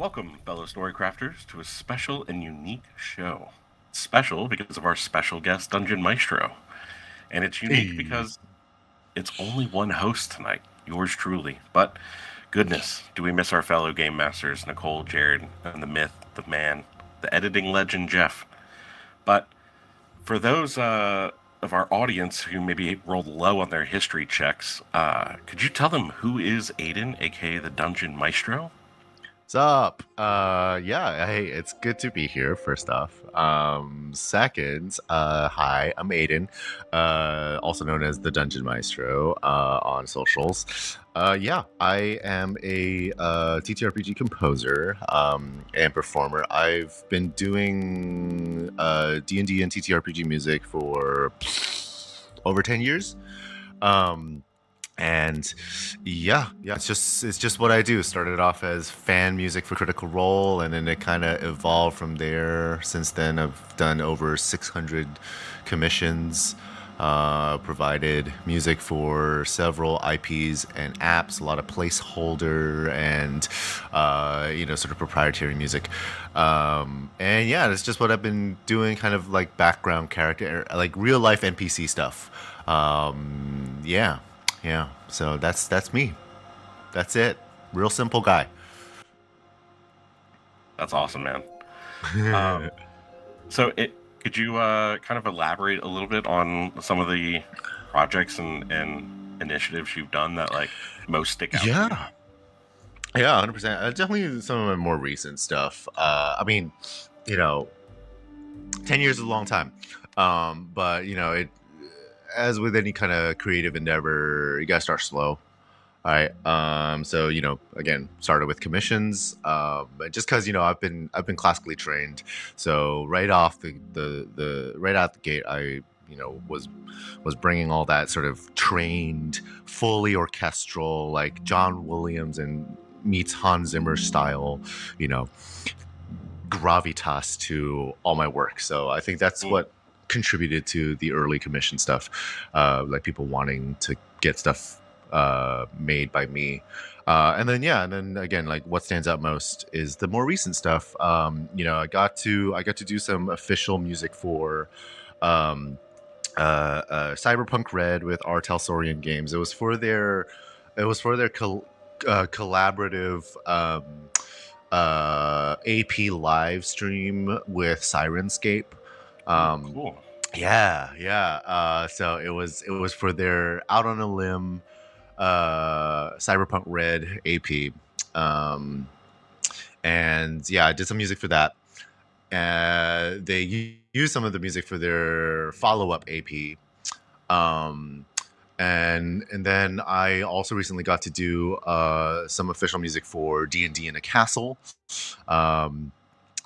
Welcome, fellow Storycrafters, to a special and unique show. Special because of our special guest, Dungeon Maestro. And it's unique Hey. because it's only one host tonight, yours truly. But goodness, do we miss our fellow game masters, Nicole, Jared, and the myth, the man, the editing legend, Jeff. But for those of our audience who maybe rolled low on their history checks, could you tell them who is Aiden, aka the Dungeon Maestro? What's up? Yeah, hey, it's good to be here, first off. Second, hi, I'm Aiden, also known as the Dungeon Maestro, on socials. Yeah, I am a TTRPG composer, and performer. I've been doing D&D and TTRPG music for over 10 years. And yeah, it's just what I do. Started off as fan music for Critical Role, and then it kind of evolved from there. Since then, I've done over 600 commissions, provided music for several IPs and apps, a lot of placeholder and sort of proprietary music. And yeah, that's just what I've been doing, kind of like background character, like real life NPC stuff. Yeah. Yeah, so that's me. That's it. Real simple guy. That's awesome, man. Um, So, could you kind of elaborate a little bit on some of the projects and initiatives you've done that like most stick out to you? Yeah, yeah, 100%. Definitely some of my more recent stuff. I mean, you know, 10 years is a long time, but it, as with any kind of creative endeavor, you gotta start slow. All right. So again, started with commissions. But just because I've been classically trained, so right off the right out the gate, I was bringing all that sort of trained, fully orchestral, like John Williams and meets Hans Zimmer style, you know, gravitas to all my work. So I think that's Mm. what contributed to the early commission stuff, like people wanting to get stuff made by me. And then again, like what stands out most is the more recent stuff. I got to do some official music for um, Cyberpunk Red with R. Telsorian Games. It was for their collaborative AP live stream with Sirenscape. Ooh, Um, cool. yeah. So it was for their Out on a Limb Cyberpunk Red AP. Um, and yeah, I did some music for that. They used some of the music for their follow up AP. Um, and then I also recently got to do some official music for D&D in a Castle. Um,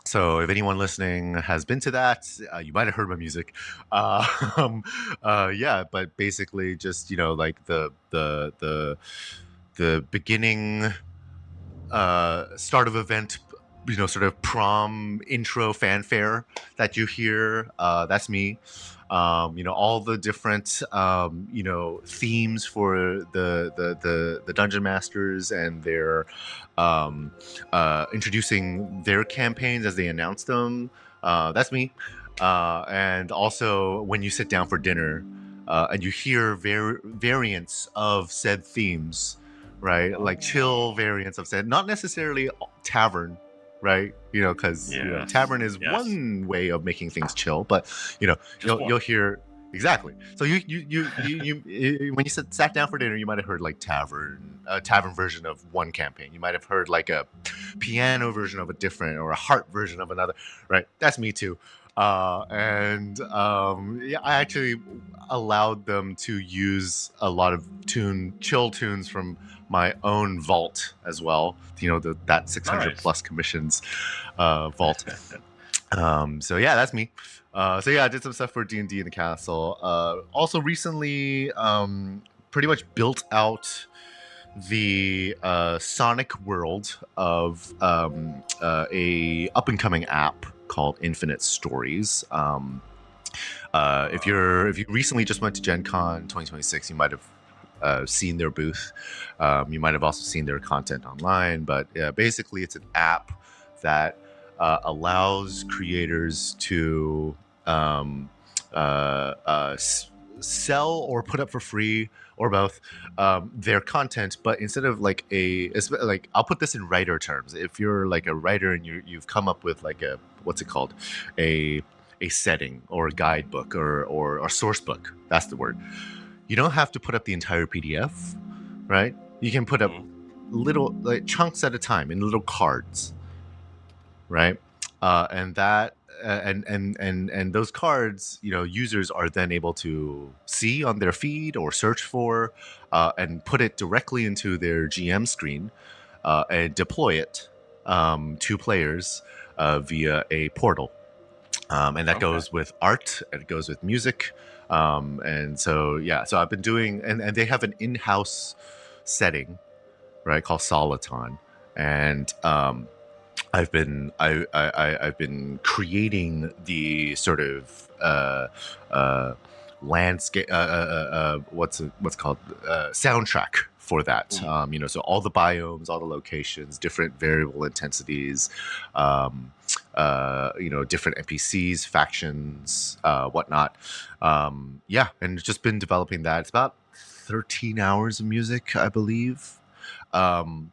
so if anyone listening has been to that, you might have heard my music. Um, yeah, but basically just like the beginning, start of event, sort of prom intro fanfare that you hear. That's me. All the different themes for the dungeon masters and their introducing their campaigns as they announce them. That's me. And also when you sit down for dinner, and you hear variants of said themes, right? Like Oh, chill variants of said, not necessarily tavern, right? Because yes, tavern is yes. one way of making things chill, but you know, Just you'll one. hear exactly. So when you sat down for dinner, you might have heard like a tavern version of one campaign. You might have heard like a piano version of a different, or a harp version of another, right? That's me too. And yeah, I actually allowed them to use a lot of chill tunes from my own vault as well. That 600 Nice. plus commissions vault. So yeah, that's me. So yeah, I did some stuff for D&D in the castle. Also recently, pretty much built out the Sonic world of a up and coming app called Infinite Stories. If you recently just went to Gen Con 2026, you might have seen their booth. You might have also seen their content online. But yeah, basically, it's an app that allows creators to um, sell or put up for free or both their content, but instead of like like I'll put this in writer terms. If you're like a writer and you've come up with like a what's it called, a a setting or a guidebook or source book, that's the word. You don't have to put up the entire PDF, right? You can put up Mhm. little like chunks at a time in little cards, right? And that and those cards, users are then able to see on their feed or search for, and put it directly into their GM screen, and deploy it to players via a portal. And that Okay. goes with art, and it goes with music. And so yeah, so I've been doing, and they have an in-house setting, right, called Soliton. And I've been creating the sort of landscape, what's called, soundtrack for that. Mhm. So all the biomes, all the locations, different variable intensities, different NPCs, factions, whatnot. Yeah, and just been developing that. It's about 13 hours of music, I believe. Um,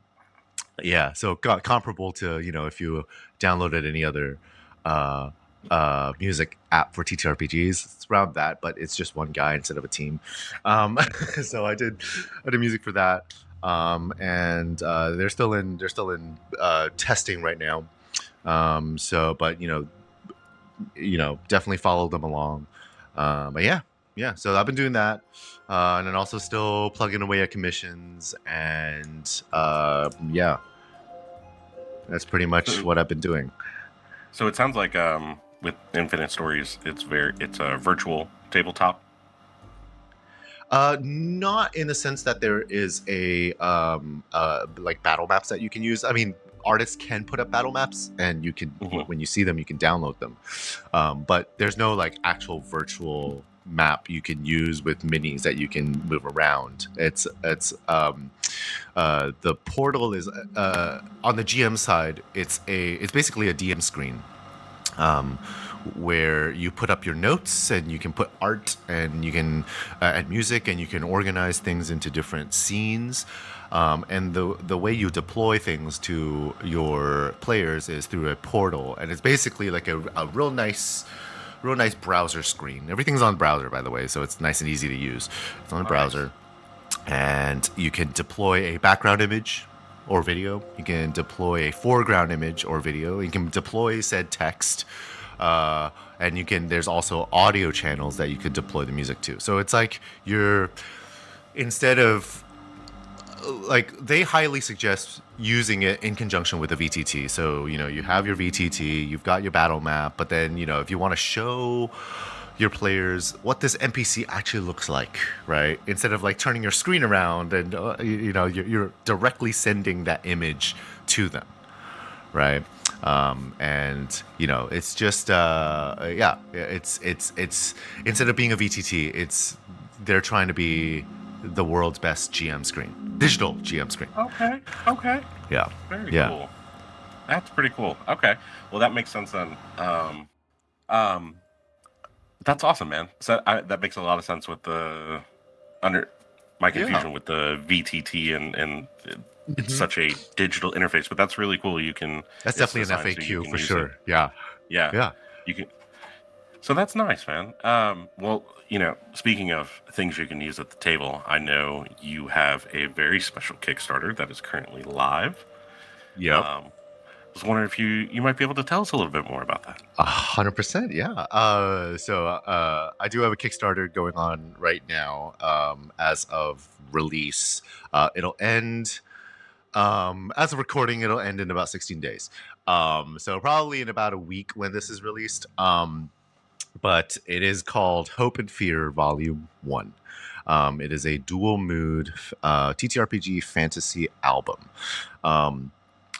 yeah, so comparable to, if you downloaded any other uh music app for TTRPGs. It's around that, but it's just one guy instead of a team. um so I did music for that. And they're still in testing right now. So but definitely follow them along. But yeah, so I've been doing that. And then also still plugging away at commissions. And yeah, that's pretty much So, what I've been doing. so it sounds like with Infinite Stories, it's a virtual tabletop. Not in the sense that there is a like battle maps that you can use. I mean, artists can put up battle maps, and you can Hmm. when you see them, you can download them. But there's no like actual virtual map you can use with minis that you can move around. The portal is on the GM side. It's basically a DM screen, um, where you put up your notes, and you can put art, and you can add music, and you can organize things into different scenes. And the way you deploy things to your players is through a portal, and it's basically like a real nice browser screen. Everything's on browser, by the way, so it's nice and easy to use. It's on a Nice. browser, and you can deploy a background image or video. You can deploy a foreground image or video. You can deploy said text, and there's also audio channels that you could deploy the music to. So it's like instead of like, they highly suggest using it in conjunction with a VTT. So you have your VTT, you've got your battle map, but then if you want to show your players what this NPC actually looks like, right? Instead of like turning your screen around, and you're directly sending that image to them, right? And it's just yeah, it's instead of being a VTT, they're trying to be the world's best GM screen, digital GM screen. Okay. Okay. Yeah, Very yeah, cool. That's pretty cool. Okay. Well, that makes sense then. Um, that's awesome, man. So that makes a lot of sense with the under my yeah. confusion with the VTT and it's Hmm. such a digital interface. But that's really cool. That's It's definitely an designed so you FAQ can for use it. sure. Yeah, Yeah, yeah. you can. So that's nice, man. Well, speaking of things you can use at the table, I know you have a very special Kickstarter that is currently live. Yep. I was wondering if you might be able to tell us a little bit more about that. 100%, yeah. So I do have a Kickstarter going on right now. As of release, it'll end. As of recording, it'll end in about 16 days. So probably in about a week when this is released. But it is called Hope and Fear Volume One. It is a dual mood TTRPG fantasy album. Um,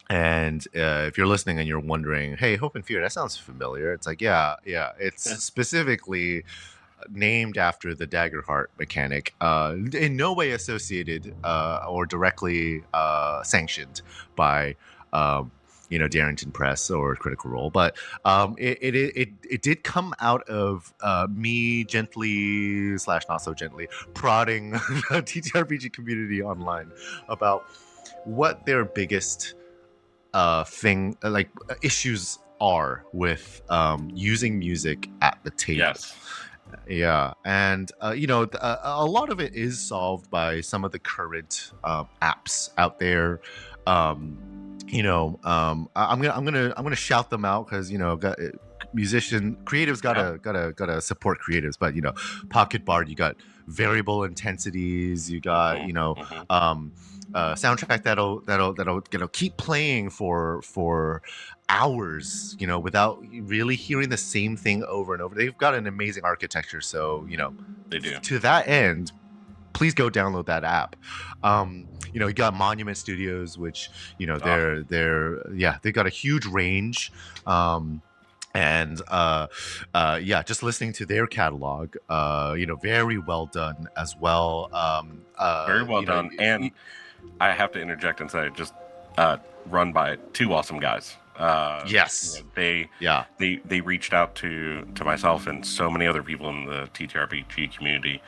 and if you're listening and you're wondering, hey, Hope and Fear, that sounds familiar. It's like, yeah, yeah. It's specifically named after the Daggerheart mechanic, in no way associated or directly sanctioned by um, Darrington Press or Critical Role, but it did come out of me gently slash not so gently prodding the TTRPG community online about what their biggest issues are with using music at the table. Yes. Yeah, and a lot of it is solved by some of the current apps out there. I'm gonna shout them out because musician creatives gotta support creatives, but Pocket Bard, you got variable intensities, you got soundtrack that'll keep playing for hours, without really hearing the same thing over and over. They've got an amazing architecture, so They do. to that end, please go download that app. You got Monument Studios, which they've got a huge range. And just listening to their catalog, very well done as well. Very well done. And I have to interject and say, just run by two awesome guys. Yes. They reached out to myself and so many other people in the TTRPG community,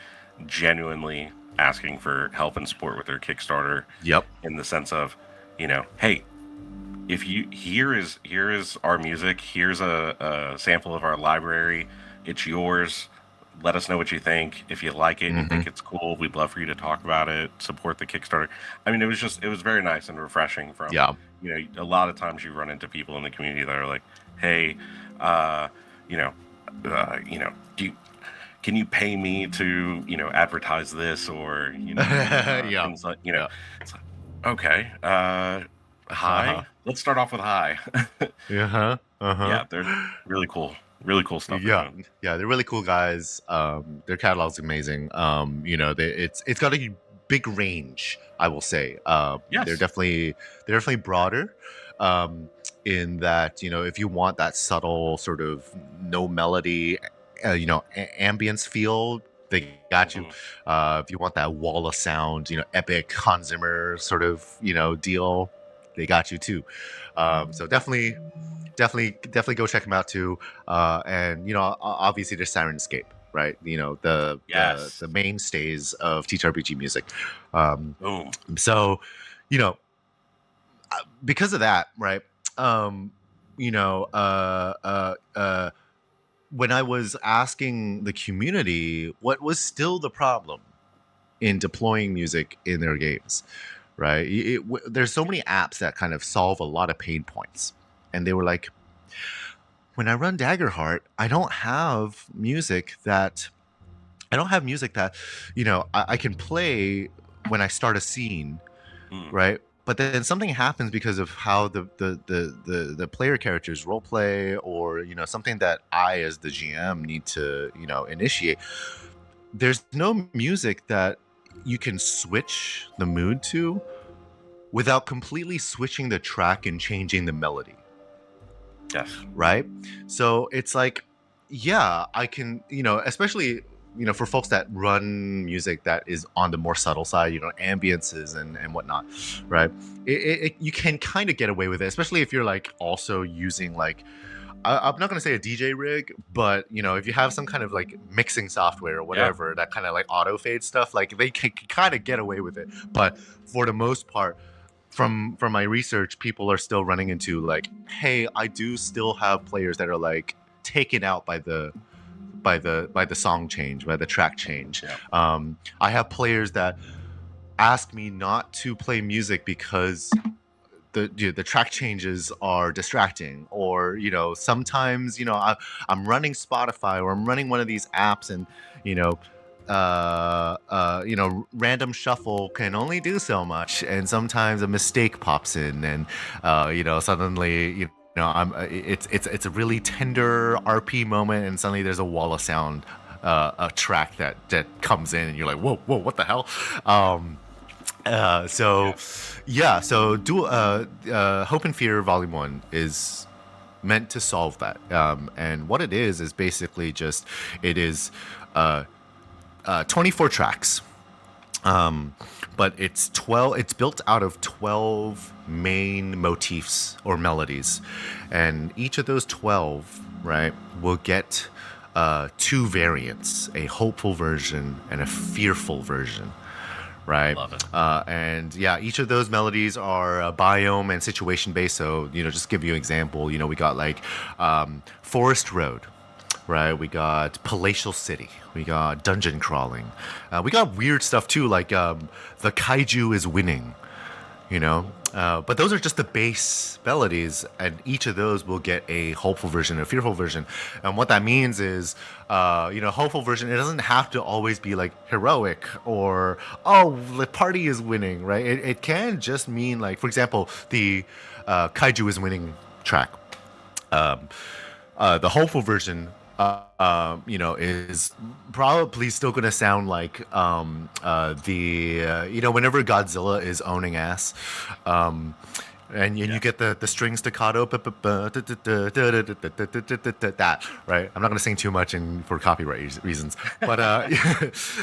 genuinely asking for help and support with their Kickstarter. Yep. In the sense of, hey, if you here is our music, here's a sample of our library, it's yours. Let us know what you think. If you like it, you think it's cool, we'd love for you to talk about it, support the Kickstarter. I mean, it was very nice and refreshing from, a lot of times you run into people in the community that are like, hey, can you pay me to, advertise this or, things like, it's like, okay, hi. Let's start off with hi. Yeah, they're really cool stuff. Yeah, they're really cool guys. Their catalog's amazing. It's got a big range, I will say. Yes. They're definitely broader. In that, if you want that subtle sort of no melody, ambience feel, they got you. If you want that wall of sound, epic Hans Zimmer sort of deal, they got you too. So definitely go check them out too. And obviously there's Sirenscape, right? The mainstays of TTRPG music. Boom. So because of that, right? When I was asking the community what was still the problem in deploying music in their games, right? There's so many apps that kind of solve a lot of pain points. And they were like, when I run Daggerheart, I don't have music that I can play when I start a scene, right? But then something happens because of how the player characters role play, or something that I as the GM need to initiate. There's no music that you can switch the mood to without completely switching the track and changing the melody. Yes. Right? So it's like, yeah, I can, especially, for folks that run music that is on the more subtle side, ambiences and whatnot, right? You can kind of get away with it, especially if you're like also using like, I'm not going to say a DJ rig, but if you have some kind of like mixing software or whatever, that kind of like auto fade stuff, like they can kind of get away with it. But for the most part, from my research, people are still running into like, hey, I do still have players that are like taken out by the song change, by the track change. I have players that ask me not to play music because the track changes are distracting, or sometimes I'm running Spotify or I'm running one of these apps, and random shuffle can only do so much, and sometimes a mistake pops in, and suddenly it's a really tender RP moment, and suddenly there's a wall of sound, a track that comes in, and you're like, whoa, what the hell? So Hope and Fear Volume 1 is meant to solve that. And what it is basically just, it is 24 tracks Um, but it's 12. It's built out of 12 main motifs or melodies, and each of those 12, right, will get two variants: a hopeful version and a fearful version, right? Love it. And yeah, each of those melodies are biome and situation based. So, just to give you an example, we got like Forest Road, right? We got Palatial City. We got Dungeon Crawling. We got weird stuff too, like the Kaiju is winning, you know. But those are just the base melodies, and each of those will get a hopeful version, a fearful version. And what that means is, hopeful version. It doesn't have to always be like heroic or the party is winning, right? It can just mean like, for example, the Kaiju is winning track. The hopeful version, is probably still going to sound like whenever Godzilla is owning ass, and you get the string staccato, that, right? I'm not going to sing too much for copyright reasons, but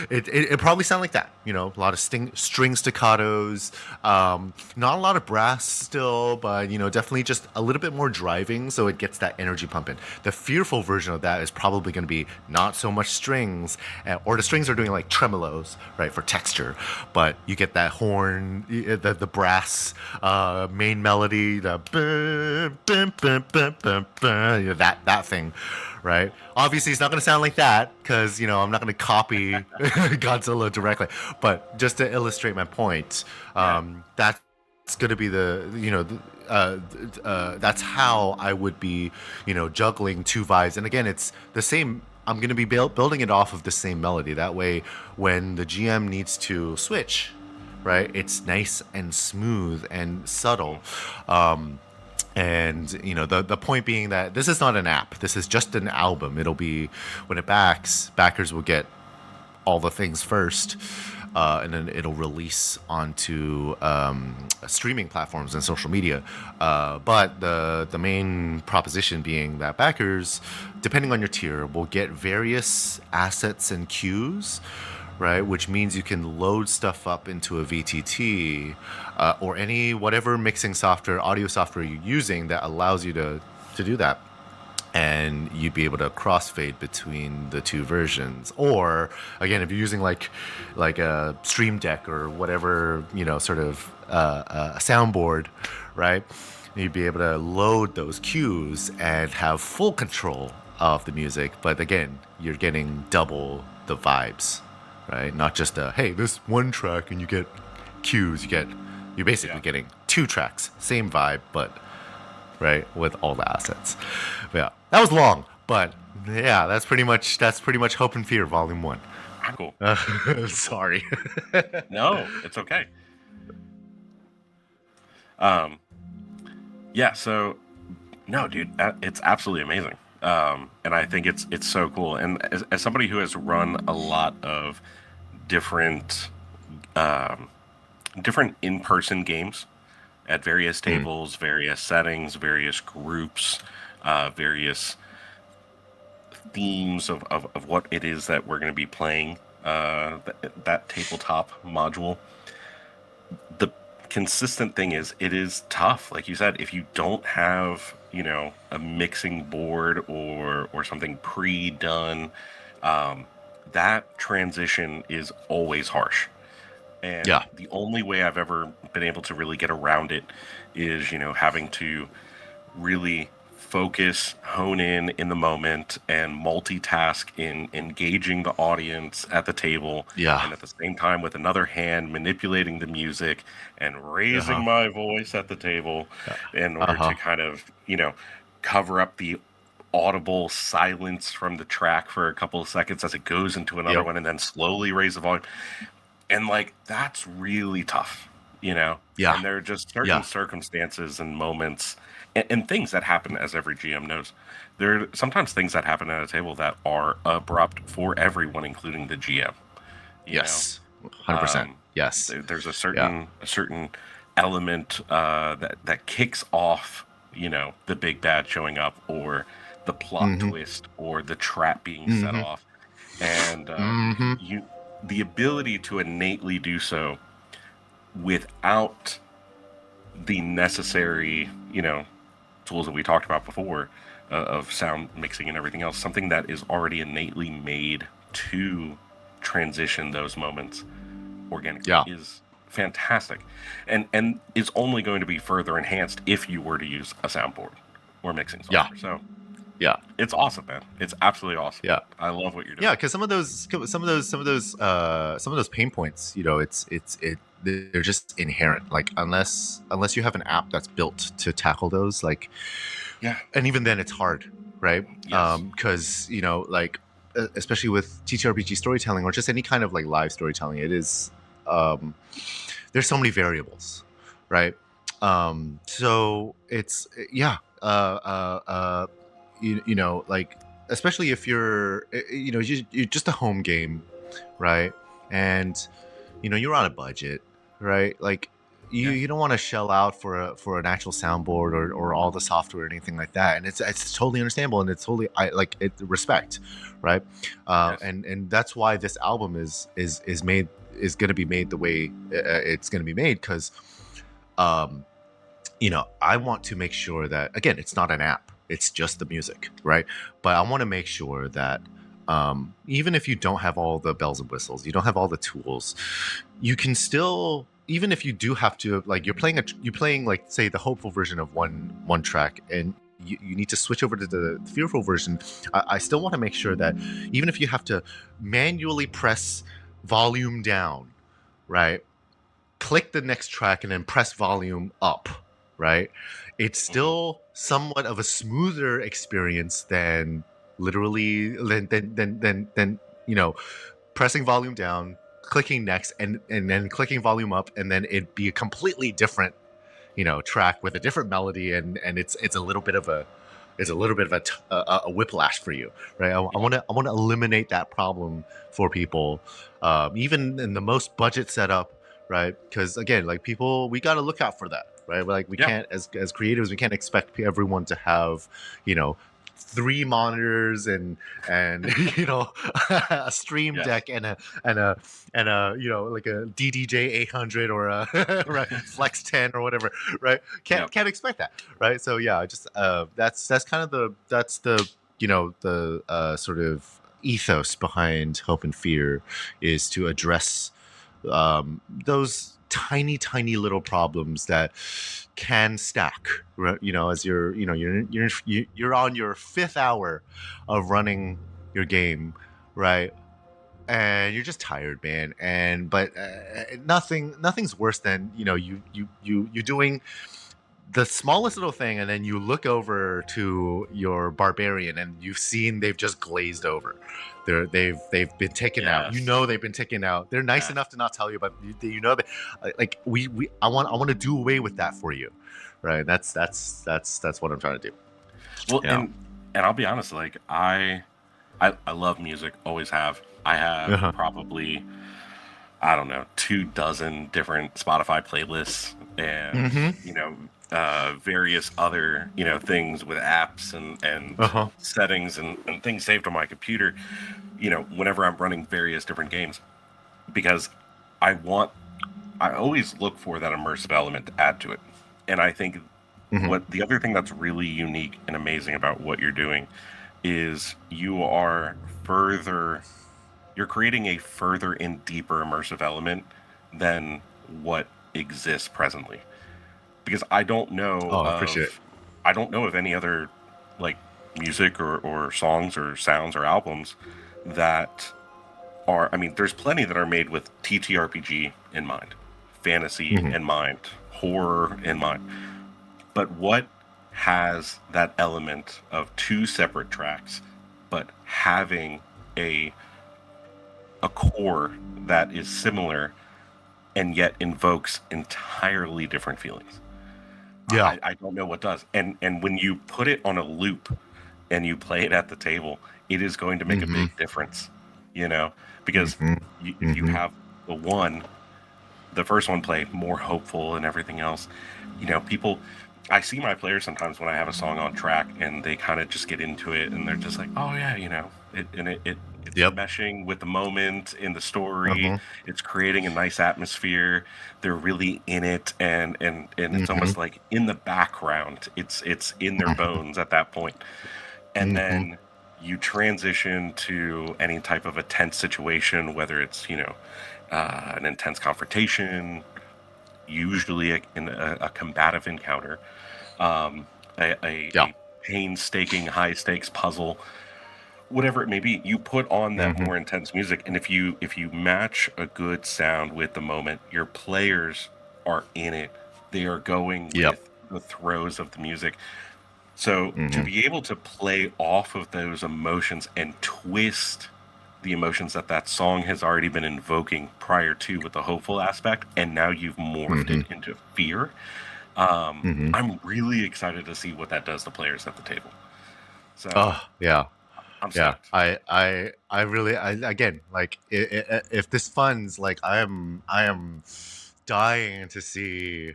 it probably sound like that. A lot of string staccatos, not a lot of brass still, but definitely just a little bit more driving, so it gets that energy pumping. The fearful version of that is probably going to be not so much strings, or the strings are doing like tremolos, right, for texture, but you get that horn, the brass main melody, the that thing, right? Obviously, it's not going to sound like that because I'm not going to copy Godzilla directly, but just to illustrate my point, that's going to be that's how I would be, juggling two vibes. And again, it's the same. I'm going to be building it off of the same melody. That way, when the GM needs to switch, right, it's nice and smooth and subtle. And the point being that this is not an app. This is just an album. It'll be, when it backers will get all the things first, and then it'll release onto streaming platforms and social media. But the main proposition being that backers, depending on your tier, will get various assets and cues, right? Which means you can load stuff up into a VTT or whatever mixing software, audio software you're using that allows you to do that. And you'd be able to crossfade between the two versions. Or again, if you're using like a Stream Deck or whatever, sort of a soundboard, right? You'd be able to load those cues and have full control of the music. But again, you're getting double the vibes, right? Not just hey, this one track and you get cues. You're basically getting two tracks, same vibe, but right, with all the assets. Yeah, that was long, but yeah, that's pretty much Hope and Fear Volume 1. Cool. Sorry. No, it's okay. Yeah. So, no, dude, it's absolutely amazing. And I think it's so cool. And as somebody who has run a lot of different in-person games at various tables, various settings, various groups, various themes of what it is that we're going to be playing, that tabletop module. The consistent thing is it is tough. Like you said, if you don't have, a mixing board or something pre-done, that transition is always harsh. And the only way I've ever been able to really get around it is, having to really focus, hone in the moment, and multitask in engaging the audience at the table. Yeah. And at the same time, with another hand, manipulating the music and raising my voice at the table in order to kind of, cover up the audible silence from the track for a couple of seconds as it goes into another one, and then slowly raise the volume. And that's really tough, Yeah. And there are just certain circumstances and moments and things that happen, as every GM knows. There are sometimes things that happen at a table that are abrupt for everyone, including the GM. Yes. 100%. Yes. There's a certain element that kicks off, the big bad showing up, or the plot twist, or the trap being set off. And the ability to innately do so without the necessary, tools that we talked about before, of sound mixing and everything else, something that is already innately made to transition those moments organically Yeah. is fantastic, and is only going to be further enhanced if you were to use a soundboard or mixing Yeah. software. So Yeah. it's awesome, man. It's absolutely awesome. Yeah. I love what you're doing. Yeah, because some of those pain points, they're just inherent. Like unless you have an app that's built to tackle those, like, Yeah. and even then it's hard, right? Yes. Because especially with TTRPG storytelling or just any kind of like live storytelling, it is there's so many variables, right? So it's yeah, like, especially if you're just a home game, right? And you're on a budget, right? Like you Yeah. you don't want to shell out for an actual soundboard or all the software or anything like that, and it's totally understandable, and it's totally I like it respect, right? Yes. And that's why this album is made is going to be made the way it's going to be made, because um I want to make sure that, again, it's not an app, it's just the music, right? But I want to make sure that even if you don't have all the bells and whistles, you don't have all the tools, you can still, even if you do have to, like, you're playing, like, say, the hopeful version of one track, and you need to switch over to the fearful version. I still want to make sure that even if you have to manually press volume down, right, click the next track and then press volume up, right? It's Hmm. still somewhat of a smoother experience than literally than pressing volume down, clicking next, and then clicking volume up, and then it'd be a completely different track with a different melody, and it's a little bit of a a whiplash for you, right? I Yeah. want to eliminate that problem for people, even in the most budget setup, right? Because again, like, people, we got to look out for that, right? Like, we Yeah. can't, as creatives, we can't expect everyone to have, you know, three monitors and a stream Yes. deck and a like a DDJ 800 or a right, Flex 10 or whatever, right? Yep. Can't expect that, right? So yeah, just that's kind of the the sort of ethos behind Hope and Fear, is to address those tiny little problems that can stack, right? As you're on your fifth hour of running your game, right? And you're just tired, man. And but nothing's worse than you doing the smallest little thing, and then you look over to your barbarian, and you've seen they've just glazed over. They've been taken out. Yes. They've been taken out. They're nice Yes. enough to not tell you, but that, like, we I want to do away with that for you, right? That's what I'm trying to do. Well, Yeah. and I'll be honest, like I love music, always have. I have Uh-huh. probably, I don't know, 2 dozen different Spotify playlists, and Mm-hmm. various other things with apps and Uh-huh. settings and things saved on my computer. Whenever I'm running various different games, because I want I always look for that immersive element to add to it, and I think Mm-hmm. what the other thing that's really unique and amazing about what you're doing is further you're creating a further and deeper immersive element than what exists presently, because Oh, I appreciate it. I don't know of any other, like, music or songs or sounds or albums that are, I mean, there's plenty that are made with TTRPG in mind, fantasy Mm-hmm. in mind, horror in mind, but what has that element of two separate tracks but having a a core that is similar and yet invokes entirely different feelings? Yeah. I don't know what does. And when you put it on a loop and you play it at the table, it is going to make a Mm-hmm. big difference, because Mm-hmm. if you Mm-hmm. have the first one play more hopeful and everything else, people, I see my players sometimes when I have a song on track and they kind of just get into it and they're just like, oh yeah, it It's Yep. meshing with the moment in the story. Uh-huh. It's creating a nice atmosphere. They're really in it, and it's Mm-hmm. almost like in the background. It's in their Mm-hmm. bones at that point. And Mm-hmm. then you transition to any type of a tense situation, whether it's an intense confrontation, usually a combative encounter, um, Yeah. a painstaking high stakes puzzle, whatever it may be. You put on that Mm-hmm. more intense music, and if you match a good sound with the moment, your players are in it. They are going Yep. with the throes of the music. So to Mm-hmm. be able to play off of those emotions and twist the emotions that that song has already been invoking prior to with the hopeful aspect, and now you've morphed Mm-hmm. it into fear. Mm-hmm. I'm really excited to see what that does to players at the table. So Oh, yeah. I'm Yeah, stoked. I really, again, like, if this funds, like, I am dying to see,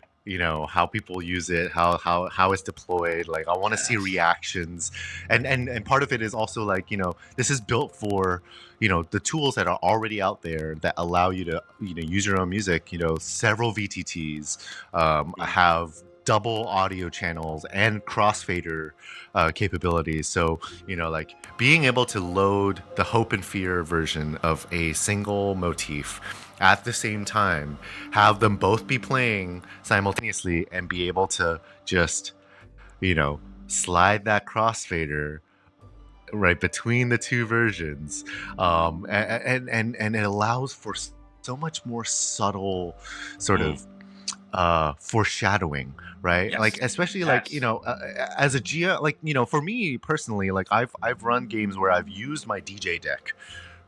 how people use it, how it's deployed. Like, I want to see Yes. reactions, and part of it is also like, this is built for, the tools that are already out there that allow you to, use your own music. Several VTTs Mhm. have double audio channels and crossfader capabilities. So, like, being able to load the hope and fear version of a single motif at the same time, have them both be playing simultaneously, and be able to just, you know, slide that crossfader right between the two versions, and it allows for so much more subtle sort Mm. of foreshadowing, right? Like, Yes. especially, like, Yes. as a GM, like, for me personally, like, I've run games where I've used my DJ deck,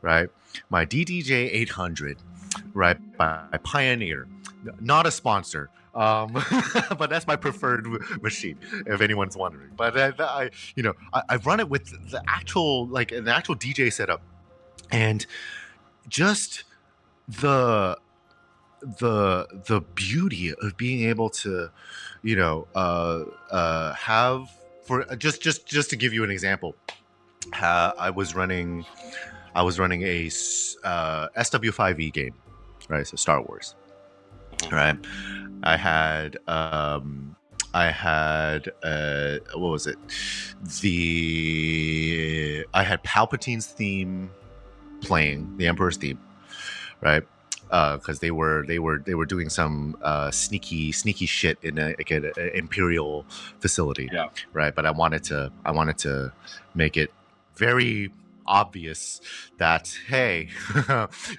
right? My DDJ 800, right, by Pioneer, not a sponsor. But that's my preferred machine, if anyone's wondering. But I've run it with the actual, like, an actual DJ setup, and just the the beauty of being able to, have, for just to give you an example, I was running a SW5E game, right? So Star Wars, Mhm. right? I had what was it? I had Palpatine's theme playing, the Emperor's theme, right? Because they were doing some sneaky shit in an imperial facility, Yeah. right? But I wanted to make it very obvious that, hey,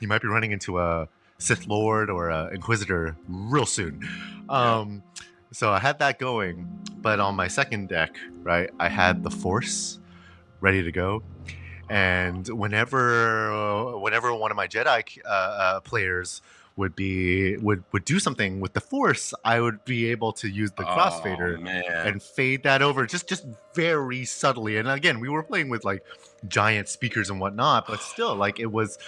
you might be running into a Sith Lord or a Inquisitor real soon. Yeah. Um, so I had that going, but on my second deck, right, I had the Force ready to go, and whenever one of my Jedi players would do something with the Force, I would be able to use the Oh crossfader man. and fade that over, just very subtly. And again, we were playing with, like, giant speakers and whatnot, but still, like, it was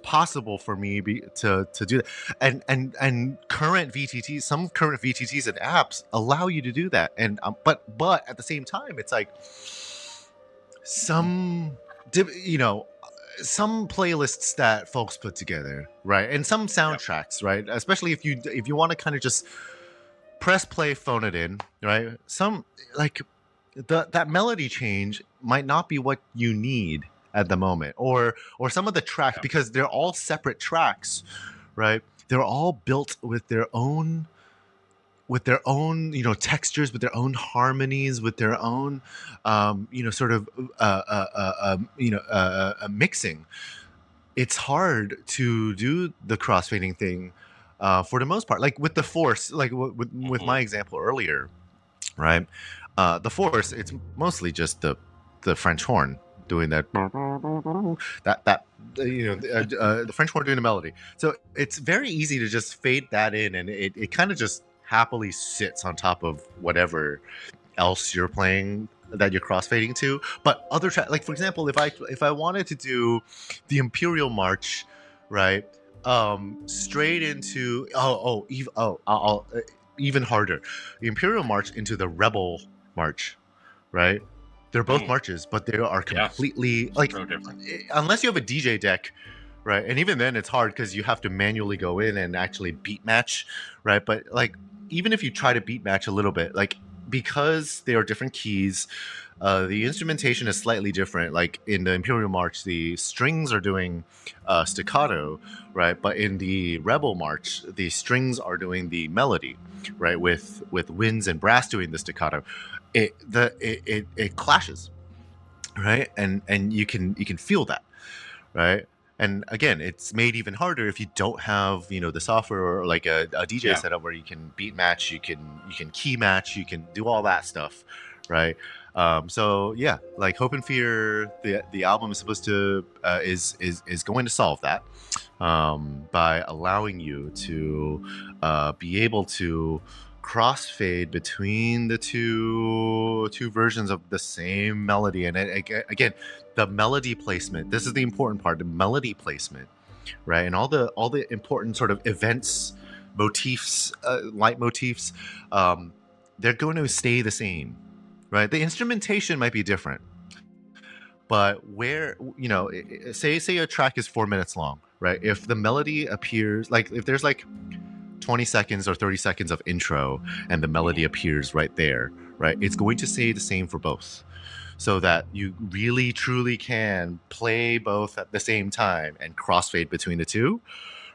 possible for me to do that. And some current VTTs and apps allow you to do that. And but at the same time, it's like, some you know some playlists that folks put together, right, and some Yeah. soundtracks, right, especially if you want to kind of just press play, phone it in, right, some, like, that melody change might not be what you need at the moment, or some of the tracks, Yeah. because they're all separate tracks, right, they're all built with their own textures, with their own harmonies, with their own sort of mixing. It's hard to do the crossfading thing, for the most part, like with the Force, like with Mhm. my example earlier, right? The Force, it's mostly just the French horn doing that the French horn doing the melody. So it's very easy to just fade that in, and it kind of just happily sits on top of whatever else you're playing that you're crossfading to. But other like, for example, if I wanted to do the Imperial March, right, straight into, even harder, the Imperial March into the Rebel March, right? They're both Mm, marches, but they are yes, completely like, so different. unless you have a DJ deck, right? And even then, it's hard because you have to manually go in and actually beat match, right? But like, even if you try to beat match a little bit, like, because they are different keys, the instrumentation is slightly different. Like in the Imperial March, the strings are doing staccato, right? But in the Rebel March, the strings are doing the melody, right? With winds and brass doing the staccato. It clashes, right? And you can feel that, right? And again, it's made even harder if you don't have, the software or like a DJ Yeah. setup where you can beat match, you can key match, you can do all that stuff, right? So yeah, like Hope and Fear, the album is supposed to is going to solve that, by allowing you to be able to crossfade between the two versions of the same melody. And again, the melody placement, this is the important part, the melody placement, right? And all the important sort of events, motifs, light motifs, they're going to stay the same, right? The instrumentation might be different, but where, say a track is 4 minutes long, right? If the melody appears, like if there's like 20 seconds or 30 seconds of intro and the melody Mhm. appears right there, right? It's going to say the same for both, so that you really truly can play both at the same time and crossfade between the two,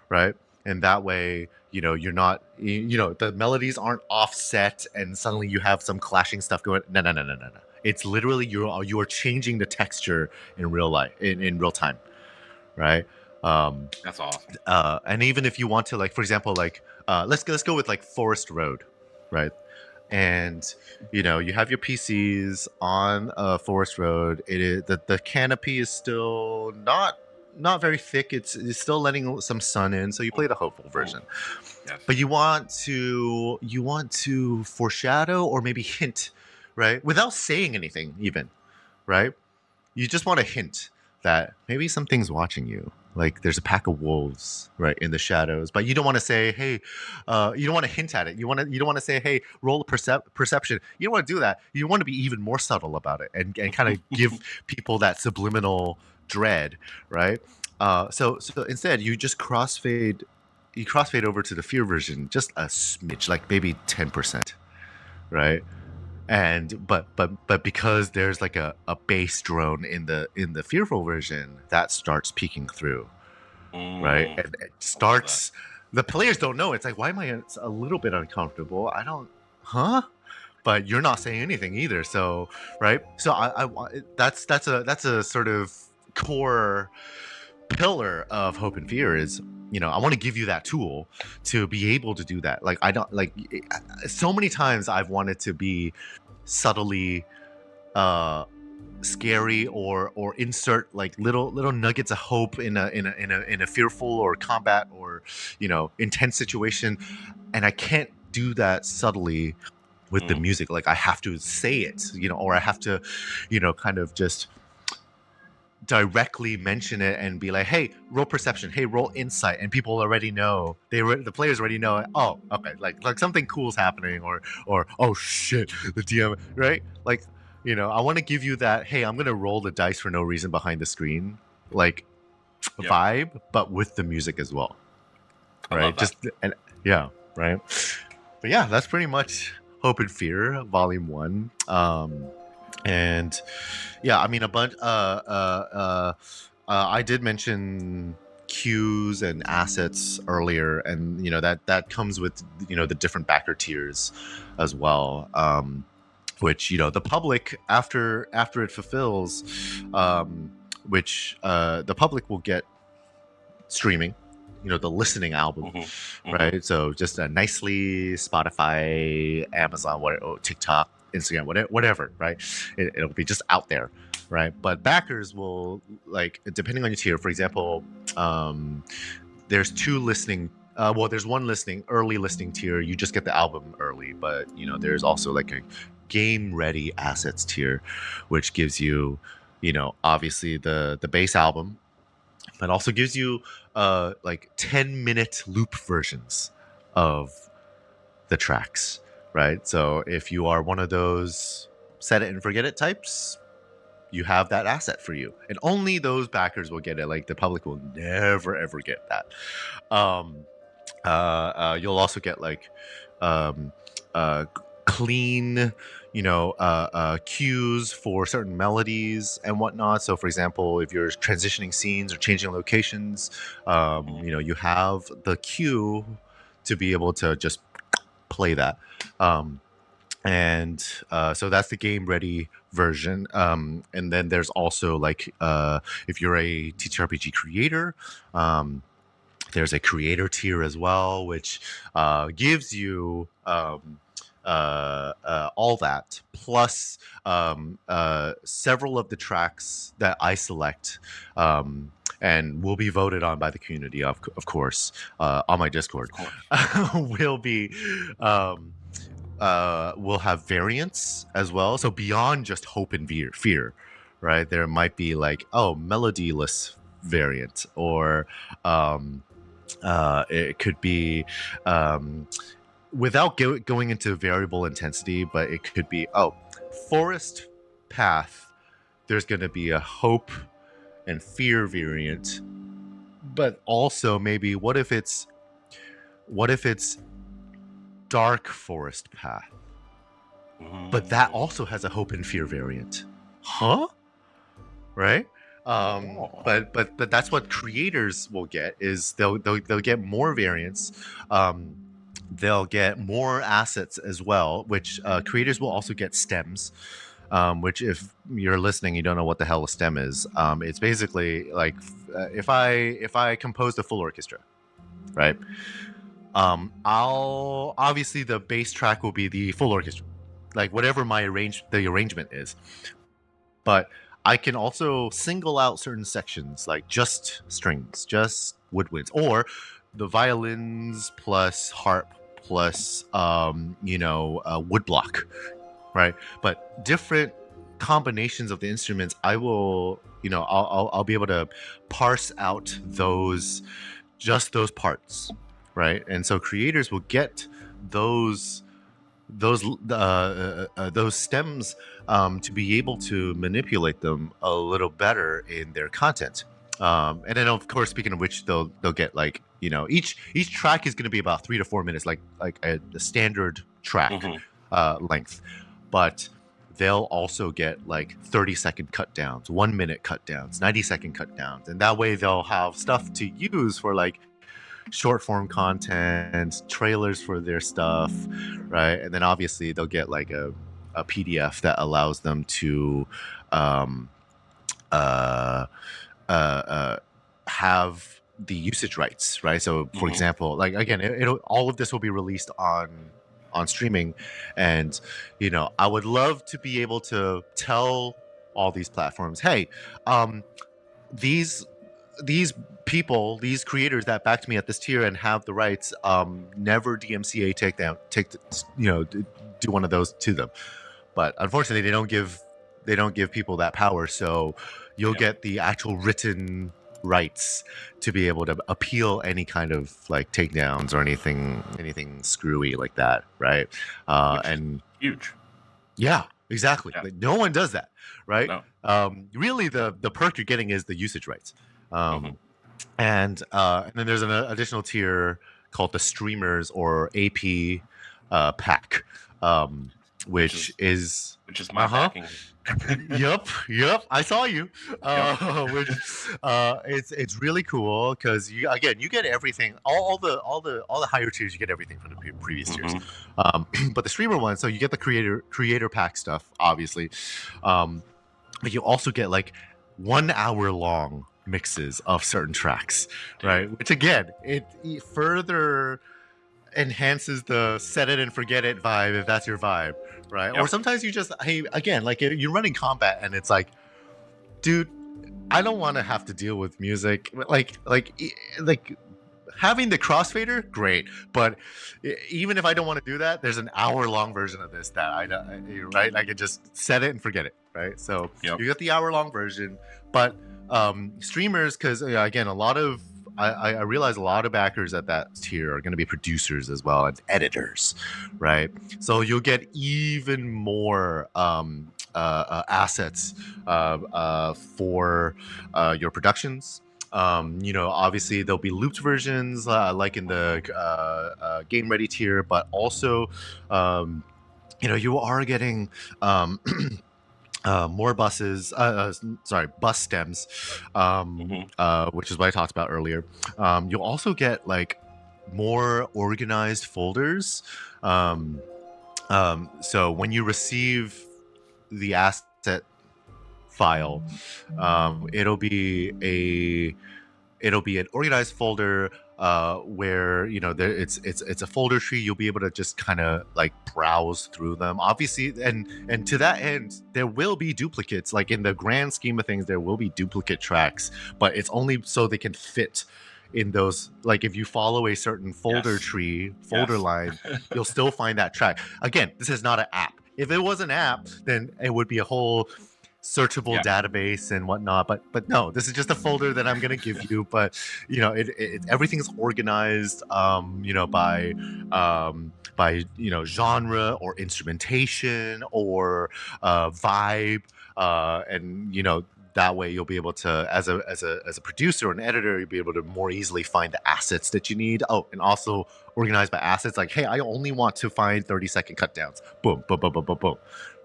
right? And that way, you're not, the melodies aren't offset and suddenly you have some clashing stuff going. No, no, no, no, no, no. It's literally you are changing the texture in real life, in real time, right? Um, That's awesome. and even if you want to, like, for example, like, let's go with like Forest Road, right? And you have your PCs on Forest Road. It is the canopy is still not very thick. It's still letting some sun in, so you play the hopeful Mm, version. yes. But you want to foreshadow or maybe hint, right, without saying anything, even, right? You just want to hint that maybe something's watching you. Like there's a pack of wolves right in the shadows, but you don't want to say, "Hey," you don't want to hint at it. You don't want to say, "Hey, roll a perception." You don't want to do that. You want to be even more subtle about it and kind of give people that subliminal dread, right? So instead, you just crossfade. You crossfade over to the fear version, just a smidge, like maybe 10%, right? And because there's like a bass drone in the fearful version that starts peeking through, right? Mm, And it I love that. starts, the players don't know, it's like, why am I a little bit uncomfortable? I don't, huh? But you're not saying anything either, so, right? So that's a sort of core pillar of Hope and Fear is, I want to give you that tool to be able to do that. Like, I don't like, so many times I've wanted to be subtly uh scary, or insert like little nuggets of hope in a fearful or combat or intense situation, and I can't do that subtly with the Mm, music. Like, I have to say it, or I have to kind of just directly mention it and be like, hey, roll perception, hey, roll insight, and people already know, the players already know, oh, okay, like something cool's happening, or oh shit, the DM, right? Like, I want to give you that, hey, I'm gonna roll the dice for no reason behind the screen, like, yep. vibe, but with the music as well, I right? love that. Just, and yeah, right. But yeah, that's pretty much Hope and Fear Volume 1. And yeah, I mean, a bunch. I did mention queues and assets earlier, and that comes with the different backer tiers as well. Which the public, after it fulfills, which the public will get streaming, the listening album, Hmm. Hmm. right? So just nicely Spotify, Amazon, or TikTok, Instagram, whatever, right? It'll be just out there, right? But backers will, like, depending on your tier. For example, there's two listening. Well, there's one early listening tier. You just get the album early, but there's also like a game ready assets tier, which gives you, obviously the base album, but also gives you like 10-minute loop versions of the tracks, right? So if you are one of those set it and forget it types, you have that asset for you, and only those backers will get it. Like the public will never ever get that. Um, you'll also get like um, clean, cues for certain melodies and whatnot. So, for example, if you're transitioning scenes or changing locations, you have the cue to be able to just play that. And so that's the game ready version. And then there's also like if you're a TTRPG creator, there's a creator tier as well, which gives you all that plus several of the tracks that I select. And will be voted on by the community, of course, on my Discord. Will be will have variants as well. So beyond just hope and fear, right? There might be like, melodyless variant, or it could be without going into variable intensity, but it could be forest path. There's going to be a hope and fear variant, but also maybe what if it's dark forest path, but that also has a hope and fear variant, right? But that's what creators will get, is they'll get more variants. They'll get more assets as well, which creators will also get stems, which if you're listening, you don't know what the hell a stem is. It's basically like if I composed a full orchestra, right? I'll obviously the bass track will be the full orchestra, like whatever the arrangement is. But I can also single out certain sections, like just strings, just woodwinds, or the violins plus harp plus woodblock, right? But different combinations of the instruments, I will, I'll be able to parse out those parts, right? And so creators will get those stems to be able to manipulate them a little better in their content. And then, of course, speaking of which, they'll get like, each track is going to be about 3 to 4 minutes, like a standard track length, but they'll also get like 30-second cut downs, 1 minute cut downs, 90-second cut downs, and that way they'll have stuff to use for like short form content, trailers for their stuff, right? And then obviously they'll get like a PDF that allows them to have the usage rights, right? So for example, like again, it'll all of this will be released on streaming, and I would love to be able to tell all these platforms, hey, these people, these creators that backed me at this tier and have the rights, never DMCA do one of those to them. But unfortunately, they don't give people that power. So you'll get the actual written rights to be able to appeal any kind of like takedowns or anything screwy like that, right? And huge. Yeah, exactly. Yeah. Like, no one does that, right? No. Really, the perk you're getting is the usage rights. And then there's an additional tier called the streamers or AP pack, which is my backing. Yep, I saw you. Which it's really cool because you get everything. All the higher tiers, you get everything from the previous tiers. But the streamer one, so you get the creator pack stuff, obviously. But you also get like 1 hour long mixes of certain tracks, right? Which again, it further enhances the set it and forget it vibe, if that's your vibe, right? Or sometimes you just, hey, again, like you're running combat and it's like, dude, I don't want to have to deal with music, like having the crossfader, great, but even if I don't want to do that, there's an hour long version of this that right, I could just set it and forget it, right? So you get the hour long version, but streamers, because again, a lot of I realize a lot of backers at that tier are going to be producers as well and editors, right? So you'll get even more assets for your productions. Obviously there'll be looped versions like in the game ready tier, but also, you are getting um, more buses. Sorry, bus stems, Hmm. which is what I talked about earlier. You'll also get like more organized folders. Um, so when you receive the asset file, it'll be an organized folder where it's a folder tree. You'll be able to just kind of like browse through them, obviously, and to that end there will be duplicates. Like in the grand scheme of things there will be duplicate tracks, but it's only so they can fit in those. Like if you follow a certain folder Yes. tree, folder Yes. line, you'll still find that track. Again, this is not an app. If it was an app, then it would be a whole searchable Yeah. database and whatnot. But no, this is just a folder that I'm gonna give you. But everything's organized, by genre or instrumentation or vibe, and that way you'll be able to, as a producer or an editor, you'll be able to more easily find the assets that you need. Oh, and also organized by assets. Like, hey, I only want to find 30-second cut downs. Boom, boom, boom, boom, boom, boom.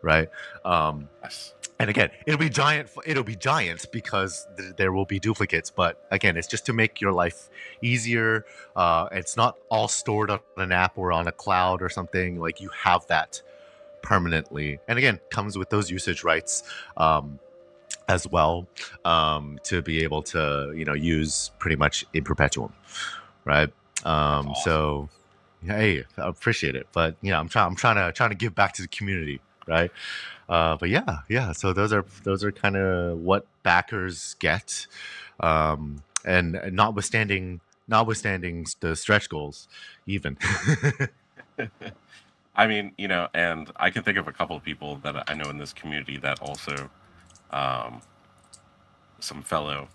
Right. Yes. And again, it'll be giant. It'll be giant because there will be duplicates. But again, it's just to make your life easier. It's not all stored on an app or on a cloud or something. Like you have that permanently. And again, comes with those usage rights as well, to be able to use pretty much in perpetuum, right? That's awesome. So, hey, I appreciate it. But I'm trying to give back to the community, right? But yeah. So those are kind of what backers get, and notwithstanding the stretch goals, even. I mean, and I can think of a couple of people that I know in this community that also, um, some fellow,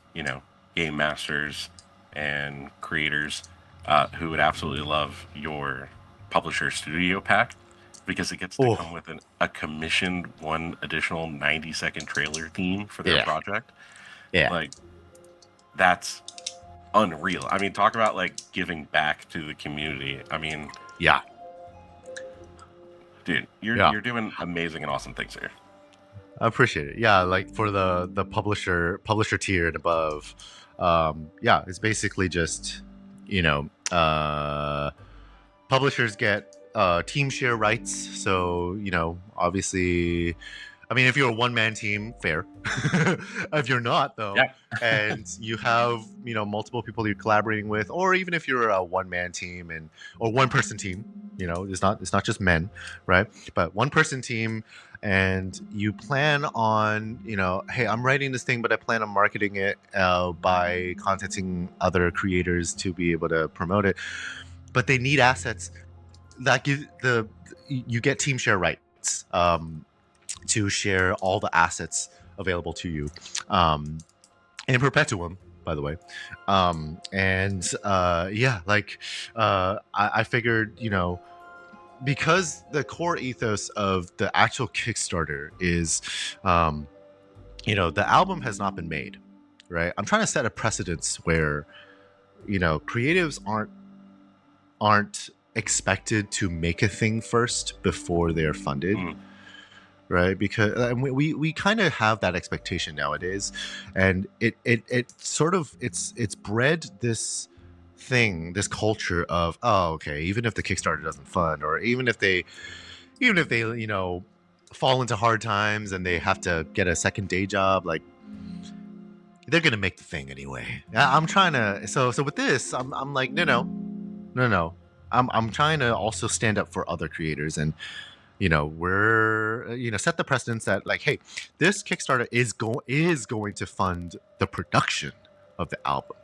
game masters and creators, who would absolutely love your publisher studio pack because it gets to come Oh with a commissioned one additional 90-second trailer theme for their yeah, project. yeah, Like, that's unreal. I mean, talk about like giving back to the community. I mean, yeah, dude, you're yeah. you're doing amazing and awesome things here. I appreciate it. Yeah, like for the publisher tier and above, yeah, it's basically just you know publishers get team share rights. So obviously, I mean, if you're a one man team, fair. If you're not, though, Yeah. and you have multiple people you're collaborating with, or even if you're a one man team or one person team, it's not just men, right? But one person team, and you plan on hey, I'm writing this thing, but I plan on marketing it by contacting other creators to be able to promote it. But they need assets that give the you get team share rights. To share all the assets available to you, in perpetuum, by the way. And yeah, like I figured, because the core ethos of the actual Kickstarter is, the album has not been made, right? I'm trying to set a precedence where creatives aren't expected to make a thing first before they're funded, Mm. right? Because we kind of have that expectation nowadays, and it sort of it's bred this culture of, oh, okay, even if the Kickstarter doesn't fund, or even if they fall into hard times and they have to get a second day job, like they're gonna make the thing anyway. I'm trying to, so with this, I'm like, no. I'm trying to also stand up for other creators, and we're set the precedence that, like, hey, this Kickstarter is going to fund the production of the album,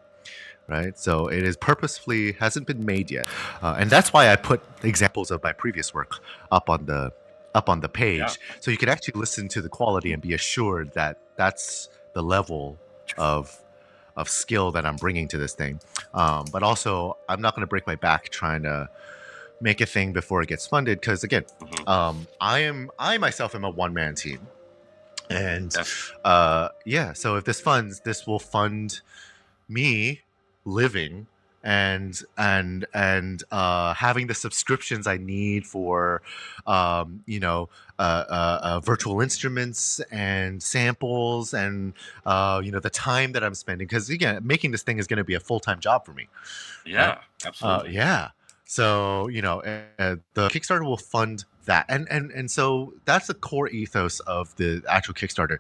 right? So it is purposefully hasn't been made yet, and that's why I put examples of my previous work up on the Yeah. page, so you can actually listen to the quality and be assured that that's the level of skill that I'm bringing to this thing. But also, I'm not going to break my back trying to make a thing before it gets funded, because again, Hmm. I myself am a one man team, And Yes. yeah, so if this will fund me living and having the subscriptions I need for you know virtual instruments and samples and you know the time that I'm spending, because again making this thing is going to be a full-time job for me, right? Yeah, absolutely. Yeah. So you know, the Kickstarter will fund that, and so that's the core ethos of the actual Kickstarter.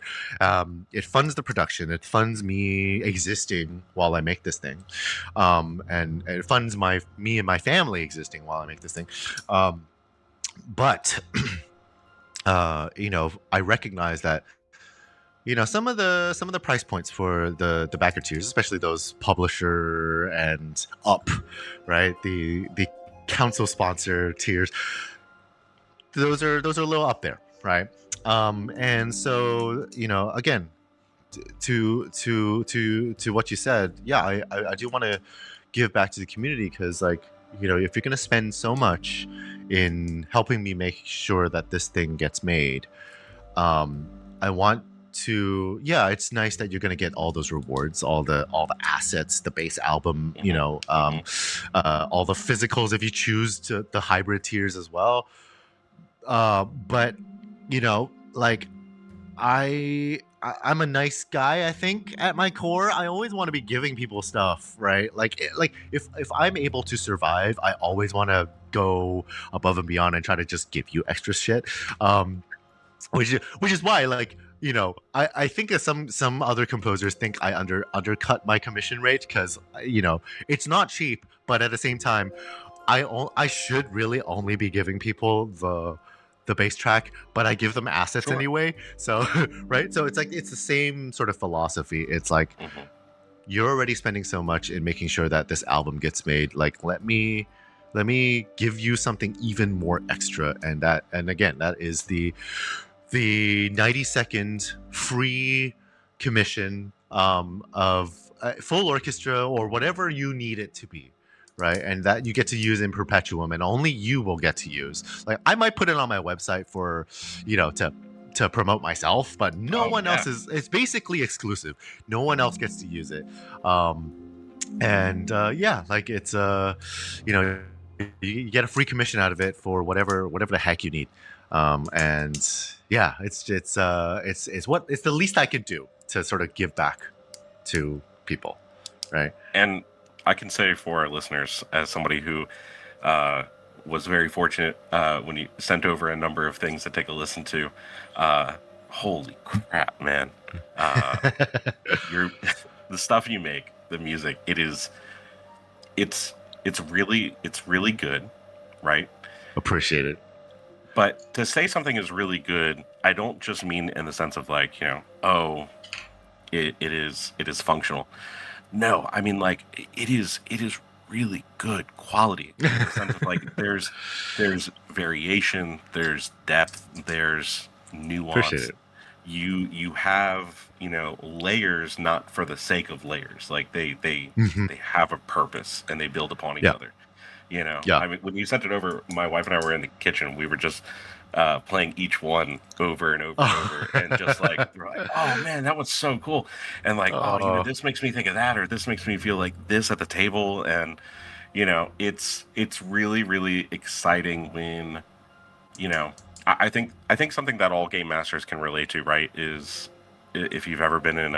It funds the production. It funds me existing while I make this thing, and it funds me and my family existing while I make this thing. But you know, I recognize that you know some of the price points for the backer tiers, especially those publisher and up, right? The council sponsor tiers, those are a little up there, right? And so you know, again, to what you said, yeah, I do want to give back to the community, because like you know if you're gonna spend so much in helping me make sure that this thing gets made, um I want to, yeah, it's nice that you're going to get all those rewards, all the assets, the base album, you Hmm. know, Hmm. all the physicals if you choose to the hybrid tiers as well. But you know, like I'm a nice guy, I think, at my core. I always want to be giving people stuff, right? Like if I'm able to survive, I always want to go above and beyond and try to just give you extra shit. Um which is why, like, you know, I think that some other composers think I undercut my commission rate, because you know it's not cheap, but at the same time I should really only be giving people the bass track, but I give them assets Sure. anyway. So right, so it's like it's the same sort of philosophy. It's like Hmm. you're already spending so much in making sure that this album gets made. Like let me give you something even more extra, and again that is the 90-second free commission of full orchestra or whatever you need it to be, right? And that you get to use in perpetuum, and only you will get to use. Like I might put it on my website for, you know, to promote myself, but no Oh one else yeah. is. It's basically exclusive. No one else gets to use it. Um, and yeah, like it's you know, you get a free commission out of it for whatever the heck you need. And yeah, it's the least I could do to sort of give back to people, right? And I can say for our listeners, as somebody who uh, was very fortunate when you sent over a number of things to take a listen to, uh, holy crap, man! Uh, you're the stuff you make, the music. It's it's really good, right? Appreciate it. But to say something is really good, I don't just mean in the sense of like, oh, it is functional. No, I mean like it is really good quality in the sense of like there's variation, there's depth, there's Appreciate nuance. it. You have, layers not for the sake of layers. Like they Hmm. they have a purpose and they build upon each Yeah, other. yeah. I mean, when you sent it over, my wife and I were in the kitchen. We were just playing each one over and over and over, and just like we're like, "Oh man, that was so cool!" And like, "Oh, Oh, this makes me think of that, or this makes me feel like this at the table." And it's really really exciting when you know. I think something that all game masters can relate to, right, is if you've ever been in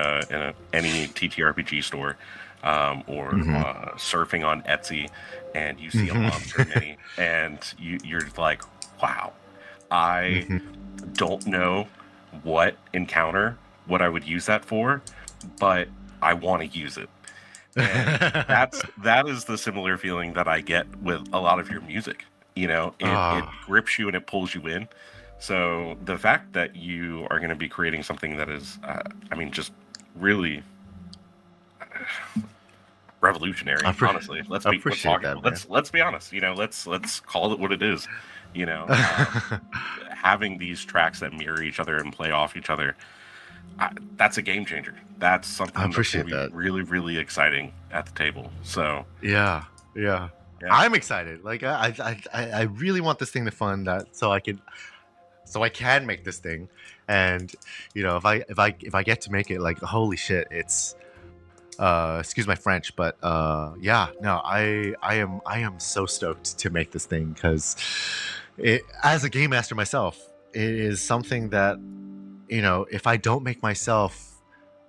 any TTRPG store, or hmm surfing on Etsy, and you see a hmm monster mini, and you're like, wow, I hmm don't know what I would use that for, but I want to use it. And that is the similar feeling that I get with a lot of your music. It Ah, grips you and it pulls you in. So the fact that you are going to be creating something that is, I mean, just really I, revolutionary. appre- Honestly, let's I be let's appreciate talk. that, man. Let's be honest. Let's call it what it is. You know, having these tracks that mirror each other and play off each other, that's a game changer. That's I something that's going appreciate to be that. really really exciting at the table. So Yeah, yeah. yeah. I'm excited. Like I really want this thing to fund that, so I can. so I can make this thing. And if I get to make it, like, holy shit, it's excuse my French, but yeah, no, I am so stoked to make this thing, because it, as a game master myself, it is something that, if I don't make myself,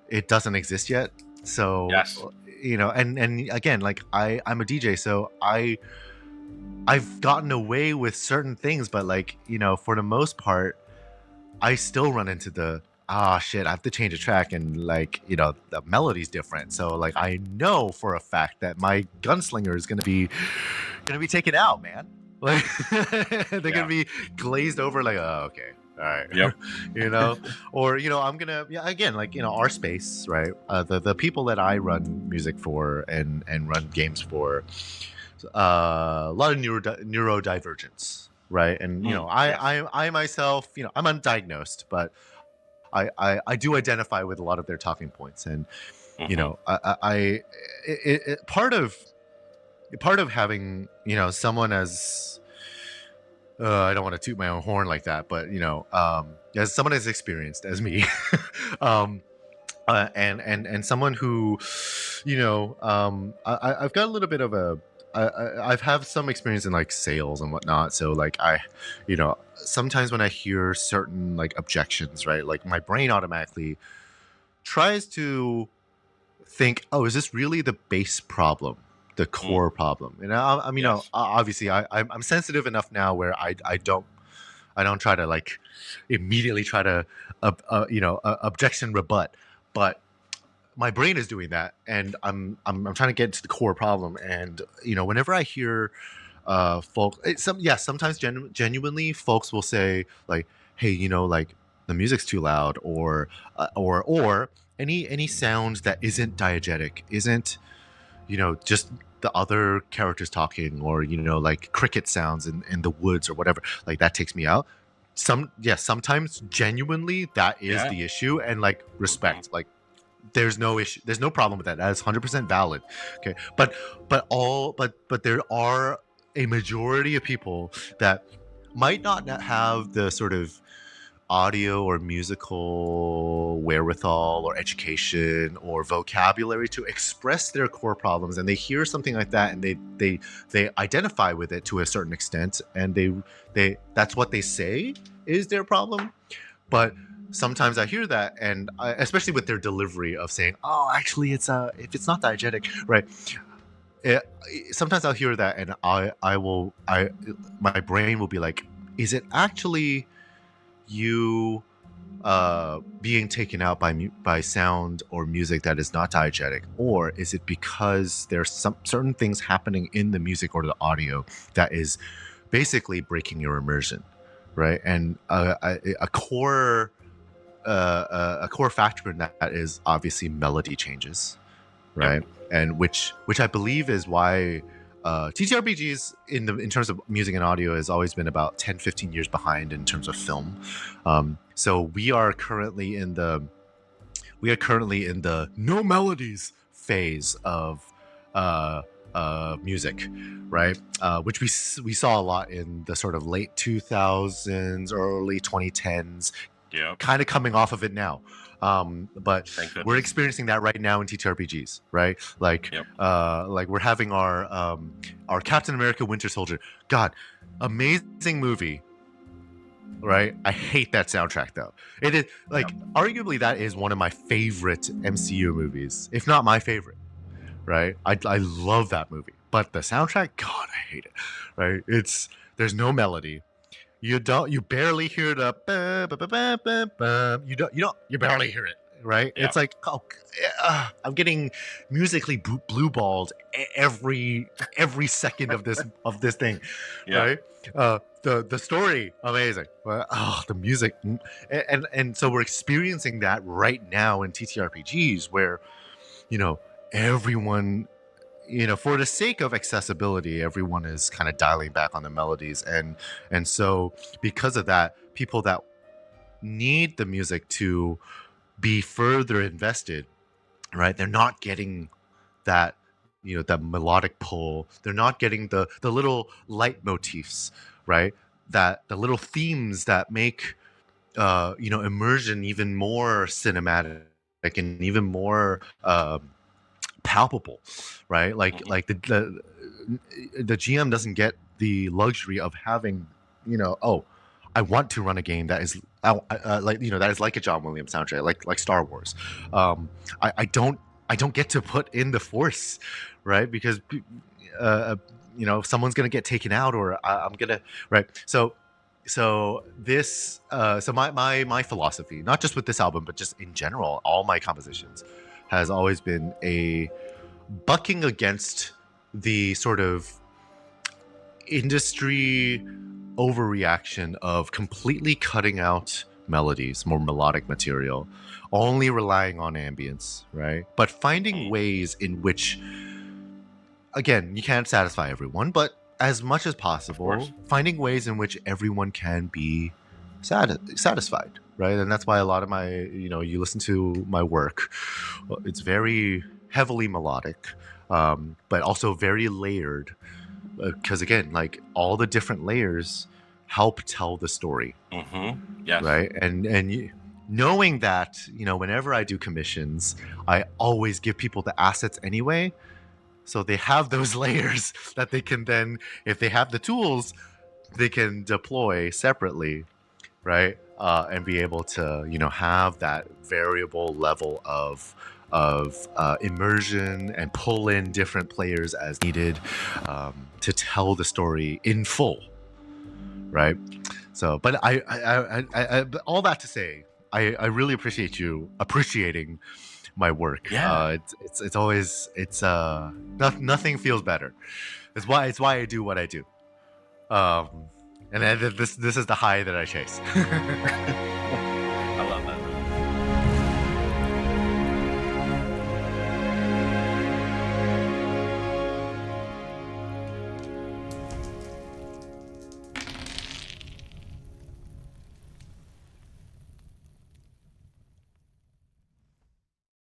it doesn't exist yet. So, Yes. and again, like, I'm a DJ, so I've gotten away with certain things, but, like, for the most part, I still run into the, ah, shit, I have to change a track, and, like, the melody's different. So, like, I know for a fact that my gunslinger is gonna be taken out, man. Like, they're Yeah. gonna be glazed over, like, oh, okay. All right. Yep. you know or, I'm gonna, yeah, again, like, our space, right? The people that I run music for and run games for, a lot of neurodivergence, right? And, Yes. I myself, I'm undiagnosed, but I do identify with a lot of their talking points. And, Hmm. part of having, someone as, I don't want to toot my own horn like that, but, as someone as experienced as me, um, and someone who, I've got a little bit of a, I've have some experience in, like, sales and whatnot. So, like, sometimes when I hear certain, like, objections, right, like, my brain automatically tries to think, oh, is this really the base problem, the Mm. core problem? And I mean, Yes. obviously, I'm sensitive enough now where I don't try to, like, immediately try to objection rebut, but my brain is doing that, and I'm trying to get to the core problem. And, whenever I hear sometimes genuinely folks will say, like, hey, like, the music's too loud, or any sound that isn't diegetic, isn't, just the other characters talking, or, like, cricket sounds in the woods or whatever, like, that takes me out. Sometimes genuinely that is Yeah. the issue, and, like, Hmm. respect, like, there's no issue, there's no problem with that. That is 100% valid. Okay, but there are a majority of people that might not have the sort of audio or musical wherewithal or education or vocabulary to express their core problems, and they hear something like that, and they identify with it to a certain extent, and they that's what they say is their problem. But sometimes I hear that, and especially with their delivery of saying, "Oh, actually, if it's not diegetic, right?" It, Sometimes I'll hear that, and my brain will be like, "Is it actually you being taken out by sound or music that is not diegetic, or is it because there's some certain things happening in the music or the audio that is basically breaking your immersion, right?" And a core factor in that is obviously melody changes, Yep. right? And which I believe is why TTRPGs in terms of music and audio has always been about 10-15 years behind in terms of film. So we are currently in the no melodies phase of uh, music, right? Which we saw a lot in the sort of late 2000s, early 2010s, Yep. kind of coming off of it now. But Thank we're goodness. experiencing that right now in TTRPGs, right? Yep. Like we're having our Captain America Winter Soldier. God, amazing movie, right? I hate that soundtrack though. It is, Yep. like, arguably that is one of my favorite MCU movies, if not my favorite, right? I love that movie, but the soundtrack, God, I hate it. Right? There's no melody. You barely hear the you barely hear it, right? Yep. It's like, oh, I'm getting musically blue balled every second of this thing, Yeah. right? The story, amazing, but, oh, the music, and so we're experiencing that right now in TTRPGs, where, you know everyone, for the sake of accessibility, everyone is kind of dialing back on the melodies, and so because of that, people that need the music to be further invested, right? They're not getting that, that melodic pull. They're not getting the little light motifs, right? that the little themes that make immersion even more cinematic and even more palpable, right? Hmm. Like the GM doesn't get the luxury of having, oh, I want to run a game that is that is like a John Williams soundtrack, like Star Wars. Um, I don't get to put in the Force, right? Because uh, someone's gonna get taken out, or I'm gonna, right. So my philosophy, not just with this album, but just in general, all my compositions, has always been a bucking against the sort of industry overreaction of completely cutting out melodies, more melodic material, only relying on ambience, right? But finding ways in which, again, you can't satisfy everyone, but as much as Of possible, course. finding ways in which everyone can be satisfied, right? And that's why a lot of my, you listen to my work, it's very heavily melodic, but also very layered, because again, like all the different layers help tell the story, Yes. right? Knowing that, whenever I do commissions, I always give people the assets anyway, so they have those layers that they can then, if they have the tools, they can deploy separately, right? And be able to, have that variable level of immersion and pull in different players as needed, to tell the story in full, right? So, but but all that to say, I really appreciate you appreciating my work. Yeah. It's always nothing feels better. It's why I do what I do. Um, and this is the high that I chase.